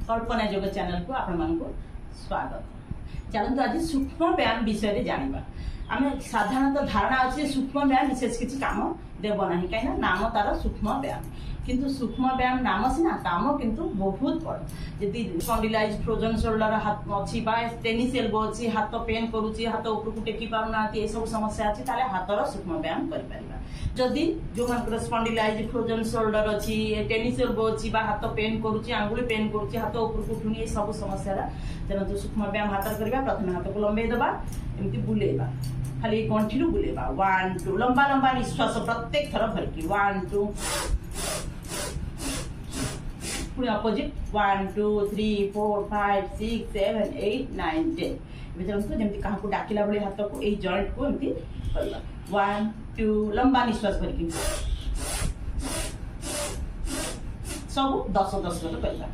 कल्पना योग चैनल को आपण स्वागत। चलते आज सूक्ष्म व्यायाम विषय जाना। आम साधारणतः धारणा अच्छे सूक्ष्म व्यायाम विशेष किसी काम देव ना कहीं नाम तार सूक्ष्म व्यायाम, किंतु सूक्ष्म व्यायाम नाम सीना काम किंतु बहुत बड़। जदि स्पॉन्डिलाइज फ्रोजन शोल्डर हाथ अच्छी टेनिस एल्बो अच्छी हाथ पेन करुच्ची हाथ उपरकू टेकी पारना ये सब समस्या अच्छी हाथर सूक्ष्म व्यायाम कर। जदि जो स्पॉन्डिलाइज फ्रोजन शोल्डर अच्छी टेनिस एल्बो अच्छी हाथ पेन करुच्ची आंगुली पेन करुच्ची हाथ उपरकू उठुनी ये सब समस्या तेनाली सूक्ष्म व्यायाम हाथ करवा। प्रथम हाथ को लंबे दबा एमती बुलेबा खाली कंठी बुलेबा 1 2 लंबा लंबा निश्वास प्रत्येक थर भरकी 1 2 पुणी अपोजिट 1 2 3 4 5 6 7 8 9 10 चलते जमी क्या डाकिला भाई हाथ को यही जॉइंट को एमती करवा 1 2 लंबा निश्वास भरकी सब 10 10 करवा।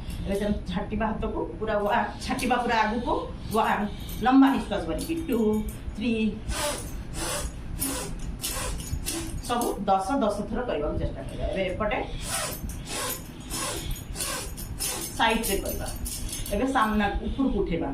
छाटिबा हाथ को पूरा छाटिबा पूरा आगु को 1 लंबा निश्वास भरकी 2 3 सब 10 10 थर करने चेष्टा करिबा। एपटे साइड से करबा एबे सामना ऊपर को उठेबा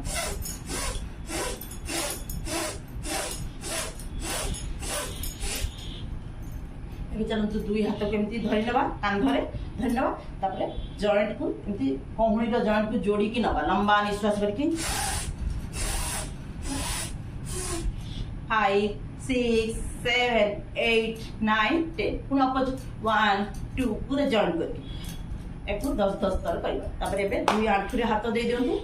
एबे चलंतु दुई हाथ को एमती धरि नबा कांधरे धरि नबा तापरे जॉइंट को एमती कोहणी रो जॉइंट को जोड़ी की नबा लंबा निश्वास करके 5 6 7 8 9 10 पुनः अपोजिट 1 2 पूरा जॉइंट करके एक 10 10 थर करवा। दुई आंठुरे हाथ दे दिंतु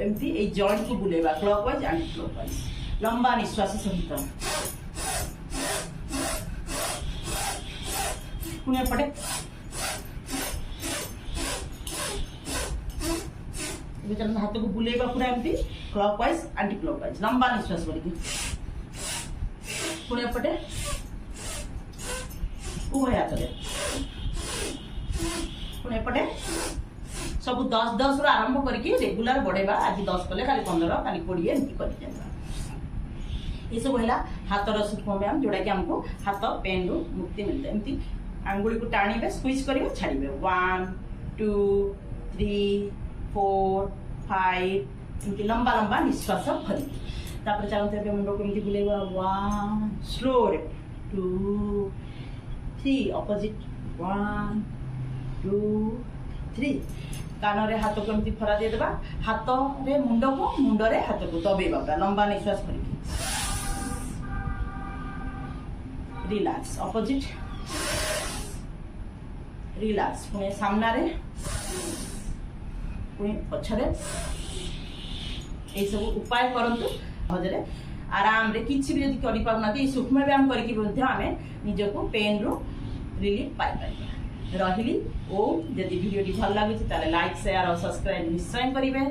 एमती ए जॉइंट को बुलेबा क्लॉकवाइज एंटी क्लॉकवाइज लंबा निश्वास सहित पुणे पटे हाथ को बुलेबा पूरा एमती क्लॉकवाइज एंटी क्लॉकवाइज लंबा निश्वास करके पुणे पटे उभय हाथ पुणे पटे सब 10 10 रु आरंभ करके रेगुलर बढ़ेबा। आज 10 कले खाली 15 खाली 20 एमती कर ये सब है हाथर सूक्ष्म व्यायाम जोड़ा कि हमको हाथ पेन रु मुक्ति मिलता है। एमती आंगुली को टाणीबे स्क्वीज करिवे छाड़ीबे 1 2 3 4 5 एमती लंबा लंबा निश्वास भरी तापर चलते मुंड को एमती बुलेबा 1 स्लो 2 3 अपोजिट 1 2 3 कान रे हाथ को एमती फरा दे देबा हाथ रे मुंड को मुंड रे हाथ को दबेबा पूरा लंबा निश्वास भरी रिलैक्स अपोजिट रिलैक्स पुणे सामना रे पुणे पछरे ए सब उपाय करंतु हजरे आराम रे किछि भी यदि करि पाउना ते सूक्ष्म व्यायाम करके मध्ये आमे निजको पेन रो रिलीफ पाइ पाइ रहिली। ओ यदि वीडियो भल लागुछि ताले लाइक शेयर और सब्सक्राइब निश्चय करिवे।